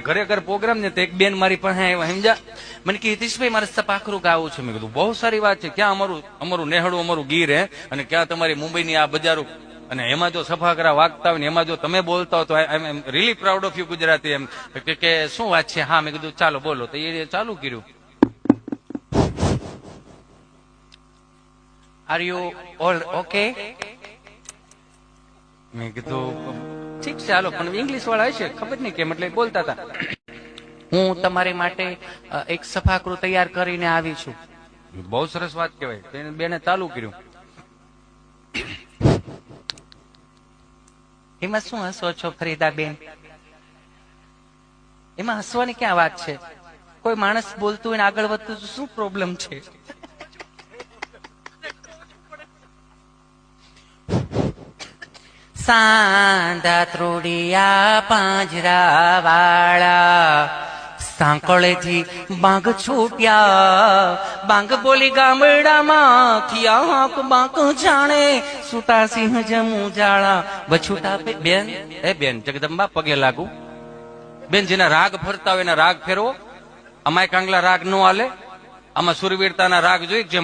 ઘરે ઘર પ્રોગ્રામ ને તો એક બેન મારી પાસે આવ્યા સમજા, મને કે હિતેશભાઈ મારે સપાખરું ગાવું છે. મેં કીધું બહુ સારી વાત છે, ક્યાં અમારું નેહડું અમારું ગીર હે અને ક્યાં તમારી મુંબઈની આ બજારો, અને એમાં જો સફાકરા વાગતા હોય ને એમાં જો તમે બોલતા હો તો I am really proud of you Gujarati. એમ કે શું વાત છે? હા. મેં કીધું ચાલો બોલો. તો એ ચાલુ કર્યું, આર યુ ઓલ ઓકે? મેં કીધું ઠીક છે ચાલો, પણ ઇંગ્લિશ વાળા હશે ખબર નહીં કેમ, એટલે બોલતા હતા, હું તમારી માટે એક સફાકરું તૈયાર કરીને આવી છું. બહુ સરસ વાત કહેવાય. બેને ચાલુ કર્યું, એમાં શું હસો છો ફરીદાબેન? એમાં હસવાની ક્યાં વાત છે? કોઈ માણસ બોલતું હોય ને આગળ વધતું શું પ્રોબ્લેમ છે? સાંધા ત્રોડિયા પાંજરા વાળા, સાંકળેથી બાંગ છૂટ્યા, બાંગ બોલી ગામડામાં થયા બાંક જાણે, સુતા સિંહ જમુ જાળા બછુટા. બેન એ બેન જગદંબા પગે લાગુ. બેન જેના રાગ ફરતા હોય એના રાગ ફેરવો. અમાય કાંગલા રાગ નો હાલે, આમાં સુરવીરતાના રાગ જોઈ. જે